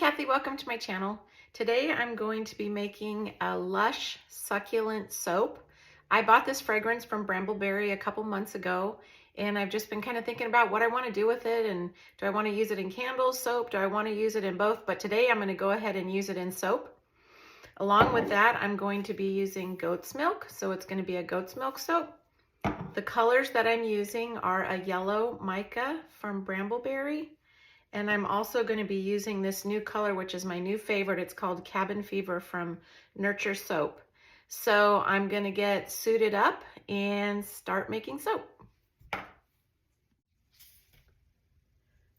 Kathy, welcome to my channel. Today I'm going to be making a Lush Succulent soap. I bought this fragrance from Brambleberry a couple months ago, and I've just been kind of thinking about what I want to do with it, and do I want to use it in candles, soap, do I want to use it in both, but today I'm going to go ahead and use it in soap. Along with that, I'm going to be using goat's milk, so it's going to be a goat's milk soap. The colors that I'm using are a yellow mica from Brambleberry, and I'm also going to be using this new color, which is my new favorite. It's called Cabin Fever from Nurture Soap. So I'm going to get suited up and start making soap.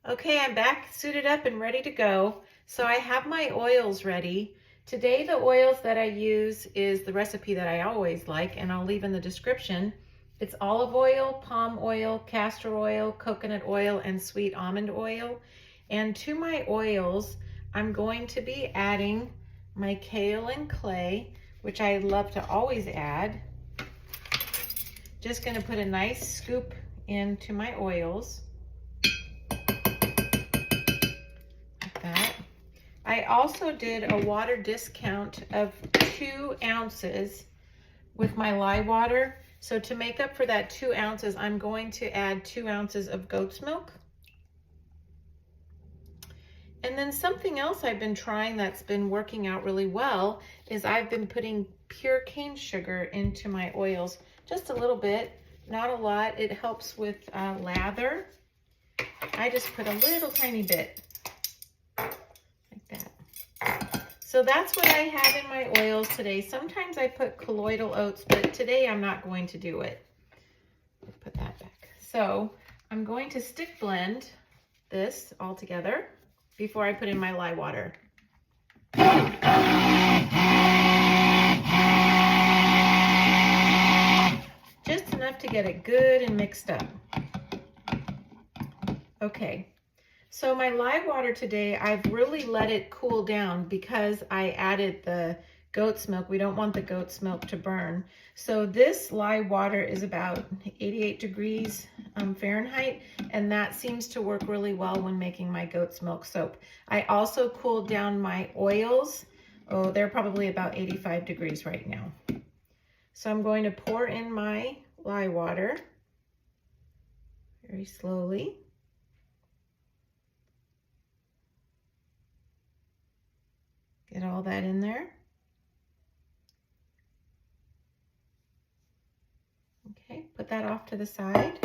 Okay, I'm back suited up and ready to go. So I have my oils ready. Today the oils that I use is the recipe that I always like, and I'll leave in the description. It's olive oil, palm oil, castor oil, coconut oil, and sweet almond oil. And to my oils, I'm going to be adding my kaolin clay, which I love to always add. Just going to put a nice scoop into my oils. Like that. I also did a water discount of 2 ounces with my lye water. So to make up for that 2 ounces, I'm going to add 2 ounces of goat's milk. And then something else I've been trying that's been working out really well is I've been putting pure cane sugar into my oils. Just a little bit, not a lot. It helps with lather. I just put a little tiny bit, like that. So that's what I have in my oils today. Sometimes I put colloidal oats, but today I'm not going to do it. Let's put that back. So I'm going to stick blend this all together before I put in my lye water. Just enough to get it good and mixed up. Okay, so my lye water today, I've really let it cool down because I added the goat's milk. We don't want the goat's milk to burn. So this lye water is about 88 degrees Fahrenheit, and that seems to work really well when making my goat's milk soap. I also cooled down my oils. Oh, they're probably about 85 degrees right now. So I'm going to pour in my lye water very slowly. Get all that in there. Okay, put that off to the side,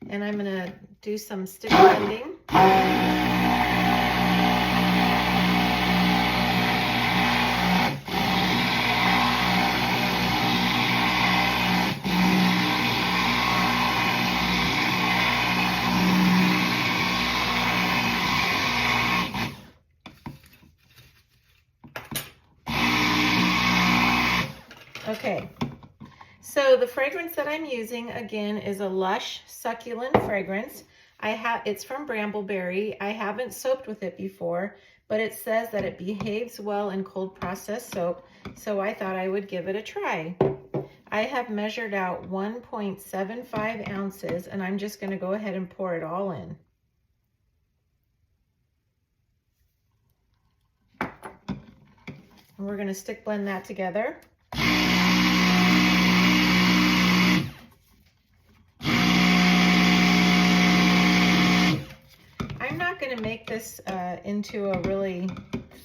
and I'm going to do some stick blending. Okay. So the fragrance that I'm using, again, is a Lush Succulent Fragrance. It's from Brambleberry. I haven't soaped with it before, but it says that it behaves well in cold process soap, so I thought I would give it a try. I have measured out 1.75 ounces, and I'm just going to go ahead and pour it all in. And we're going to stick blend that together. Going to make this into a really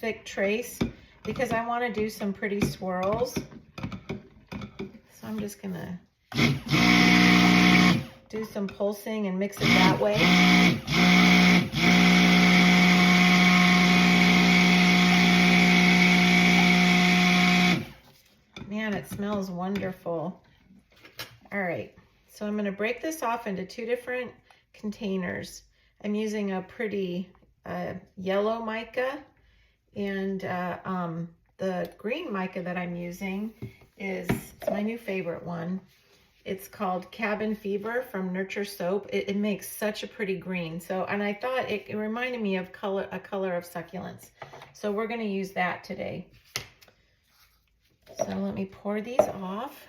thick trace because I want to do some pretty swirls. So I'm just going to do some pulsing and mix it that way. Man, it smells wonderful. All right, so I'm going to break this off into 2 different containers. I'm using a pretty yellow mica, and the green mica that I'm using is my new favorite one. It's called Cabin Fever from Nurture Soap. It makes such a pretty green. So, and I thought it reminded me of a color of succulents. So we're going to use that today. So let me pour these off.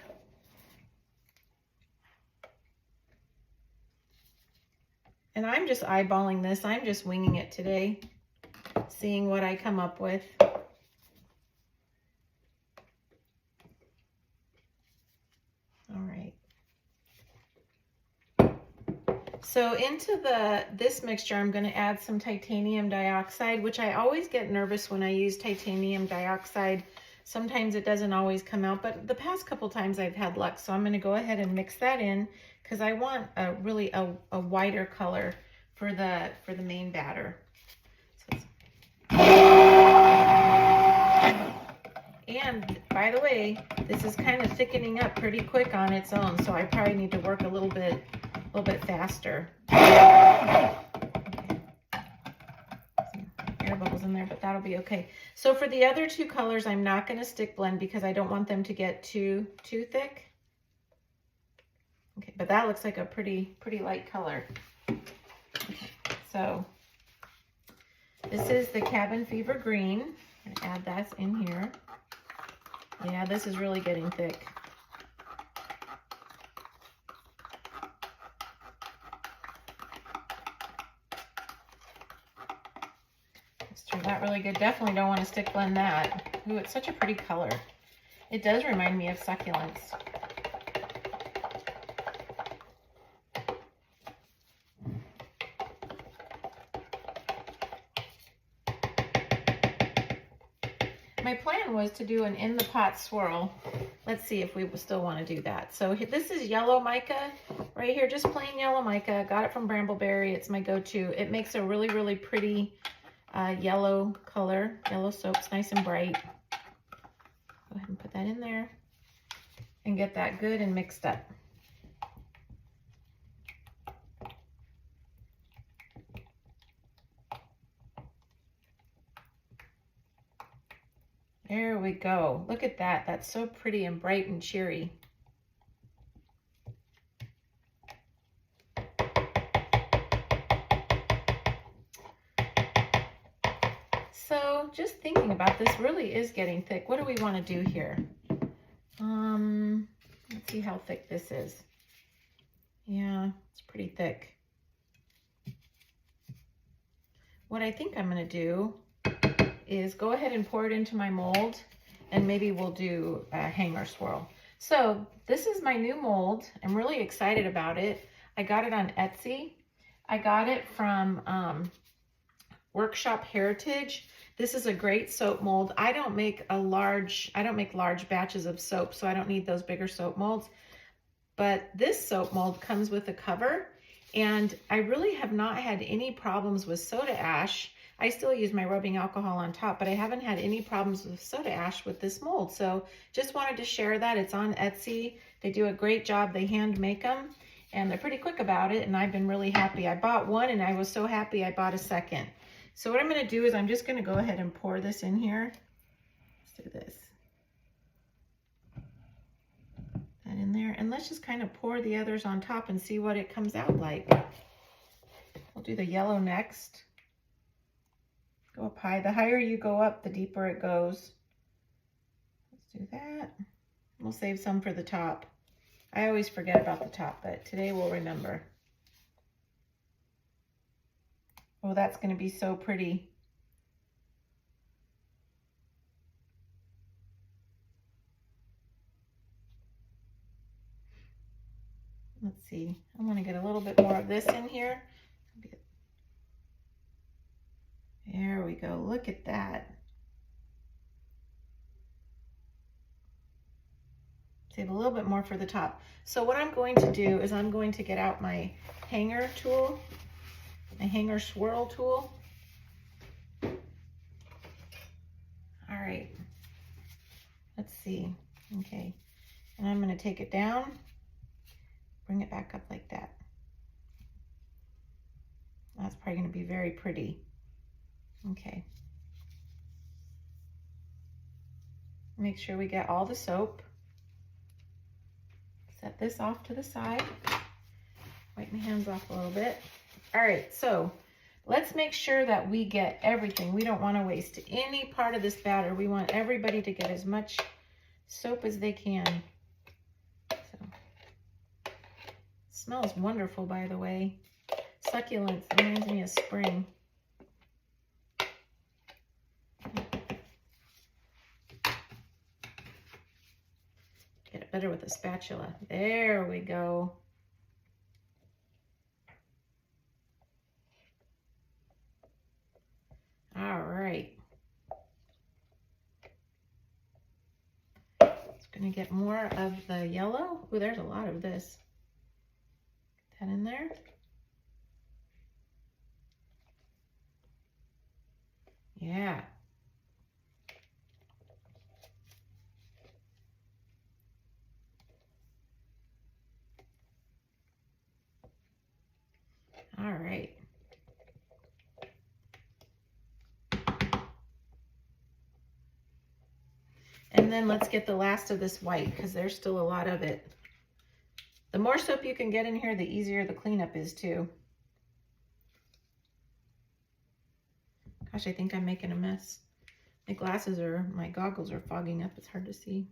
And I'm just eyeballing this. I'm just winging it today. seeing what I come up with. All right. So into this mixture, I'm going to add some titanium dioxide, which I always get nervous when I use titanium dioxide. Sometimes it doesn't always come out, but the past couple times I've had luck. So I'm going to go ahead and mix that in because I want really a whiter color for the main batter. And by the way, this is kind of thickening up pretty quick on its own, so I probably need to work a little bit faster. Okay. Some air bubbles in there, but that'll be okay. So for the other two colors, I'm not going to stick blend because I don't want them to get too thick. Okay, but that looks like a pretty light color. Okay, so this is the Cabin Fever Green. I'm going to add that in here. Yeah, this is really getting thick. This turned out really good. Definitely don't want to stick blend that. Ooh, it's such a pretty color. It does remind me of succulents. My plan was to do an in the pot swirl. Let's see if we still want to do that. So this is yellow mica right here, just plain yellow mica. Got it from Brambleberry. It's my go-to. It makes a really pretty yellow color. Yellow soap's nice and bright. Go ahead and put that in there and get that good and mixed up. There we go. Look at that. That's so pretty and bright and cheery. So just thinking about this really is getting thick. What do we want to do here? Let's see how thick this is. Yeah, it's pretty thick. What I think I'm going to do is go ahead and pour it into my mold, and maybe we'll do a hanger swirl. So this is my new mold. I'm really excited about it. I got it on Etsy. I got it from Workshop Heritage. This is a great soap mold. I don't make large batches of soap, so I don't need those bigger soap molds. But this soap mold comes with a cover, and I really have not had any problems with soda ash. I still use my rubbing alcohol on top, but I haven't had any problems with soda ash with this mold. So just wanted to share that. It's on Etsy. They do a great job. They hand make them, and they're pretty quick about it, and I've been really happy. I bought one, and I was so happy I bought a second. So what I'm going to do is I'm just going to go ahead and pour this in here. Let's do this. That in there, and let's just kind of pour the others on top and see what it comes out like. We'll do the yellow next. Go up high. The higher you go up, the deeper it goes. Let's do that. We'll save some for the top. I always forget about the top, but today we'll remember. Oh, that's going to be so pretty. Let's see. I want to get a little bit more of this in here. There we go. Look at that. Save a little bit more for the top. So what I'm going to do is I'm going to get out my hanger tool, my hanger swirl tool. All right. Let's see. Okay. And I'm going to take it down, bring it back up like that. That's probably going to be very pretty. Okay. Make sure we get all the soap. Set this off to the side. Wipe my hands off a little bit. All right, so let's make sure that we get everything. We don't want to waste any part of this batter. We want everybody to get as much soap as they can. So, smells wonderful, by the way. Succulents, reminds me of spring. it better with a spatula. There we go. All right. It's going to get more of the yellow. Oh, there's a lot of this. Get that in there. Yeah. All right. And then let's get the last of this white because there's still a lot of it. The more soap you can get in here, the easier the cleanup is too. Gosh, I think I'm making a mess. My goggles are fogging up. It's hard to see.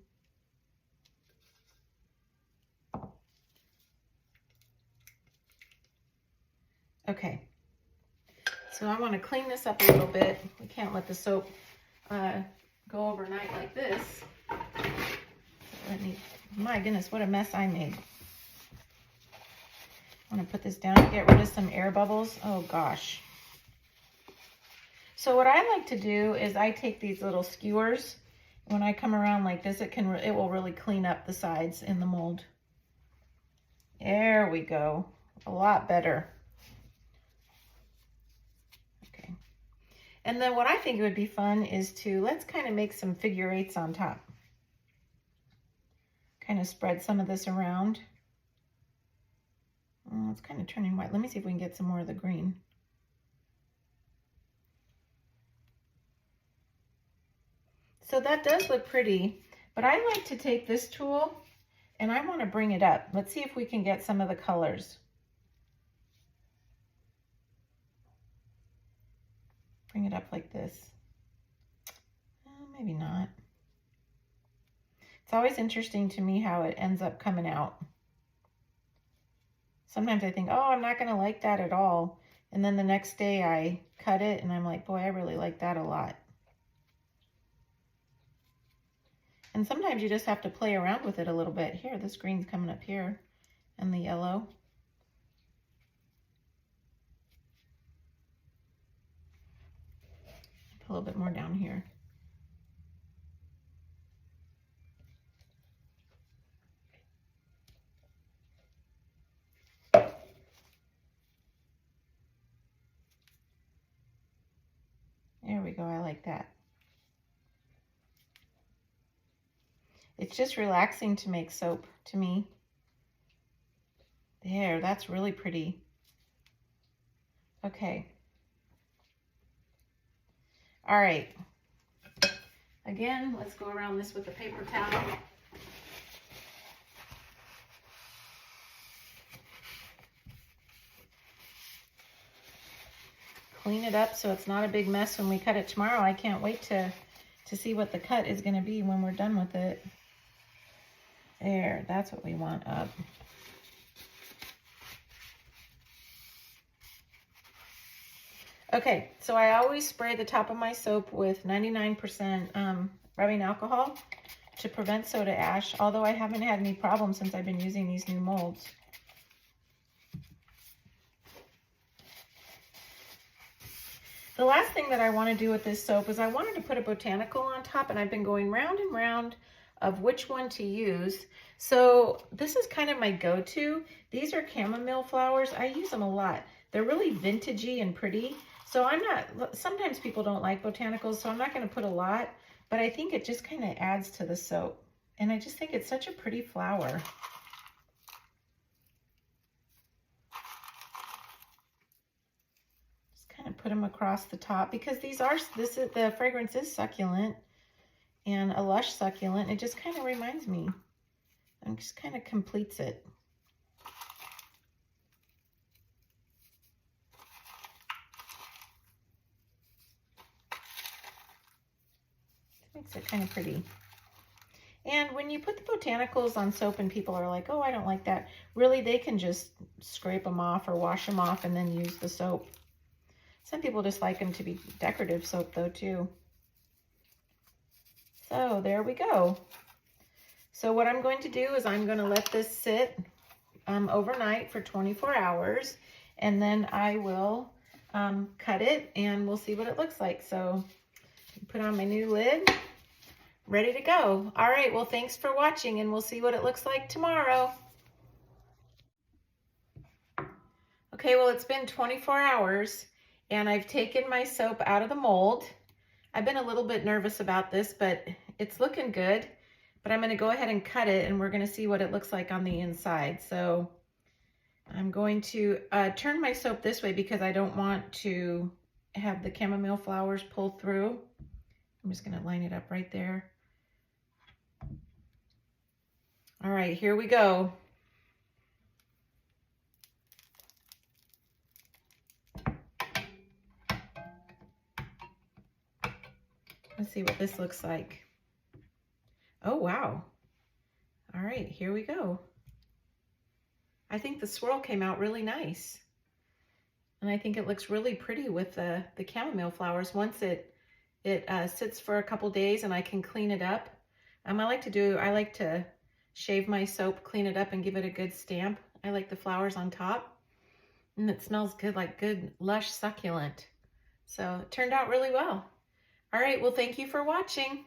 Okay. So I want to clean this up a little bit. We can't let the soap go overnight like this. My goodness, what a mess I made. I want to put this down to get rid of some air bubbles. Oh gosh. So what I like to do is I take these little skewers. When I come around like this, it will really clean up the sides in the mold. There we go. A lot better. Okay. And then what I think would be fun is let's kind of make some figure eights on top. Kind of spread some of this around. Oh, it's kind of turning white. Let me see if we can get some more of the green. So that does look pretty, but I like to take this tool and I want to bring it up. Let's see if we can get some of the colors. Bring it up like this. Maybe not. It's always interesting to me how it ends up coming out. Sometimes I think, oh, I'm not going to like that at all. And then the next day I cut it and I'm like, boy, I really like that a lot. And sometimes you just have to play around with it a little bit. Here, this green's coming up here and the yellow. Put a little bit more down here. There we go, I like that. It's just relaxing to make soap to me. There, that's really pretty. Okay. All right. Again, let's go around this with a paper towel. Clean it up so it's not a big mess when we cut it tomorrow. I can't wait to see what the cut is going to be when we're done with it. There, that's what we want up. Okay, so I always spray the top of my soap with 99% rubbing alcohol to prevent soda ash, although I haven't had any problems since I've been using these new molds. The last thing that I want to do with this soap is I wanted to put a botanical on top, and I've been going round and round of which one to use. So this is kind of my go-to. These are chamomile flowers. I use them a lot. They're really vintagey and pretty. So sometimes people don't like botanicals, so I'm not going to put a lot, but I think it just kind of adds to the soap. And I just think it's such a pretty flower. Just kind of put them across the top because the fragrance is succulent and a Lush succulent. It just kind of reminds me, and just kind of completes it. Makes it kind of pretty. And when you put the botanicals on soap and people are like, oh, I don't like that, really they can just scrape them off or wash them off and then use the soap. Some people just like them to be decorative soap though too. So there we go. So what I'm going to do is I'm going to let this sit overnight for 24 hours, and then I will cut it and we'll see what it looks like. So put on my new lid, ready to go. All right, well, thanks for watching, and we'll see what it looks like tomorrow. Okay, well, it's been 24 hours and I've taken my soap out of the mold. I've been a little bit nervous about this, but it's looking good. But I'm going to go ahead and cut it, and we're going to see what it looks like on the inside. So I'm going to turn my soap this way because I don't want to have the chamomile flowers pull through. I'm just going to line it up right there. All right, here we go. Let's see what this looks like. Oh, wow. All right, here we go. I think the swirl came out really nice. And I think it looks really pretty with the chamomile flowers. Once it sits for a couple days and I can clean it up. I like to shave my soap, clean it up, and give it a good stamp. I like the flowers on top. And it smells good, like good Lush Succulent. So it turned out really well. All right, well, thank you for watching.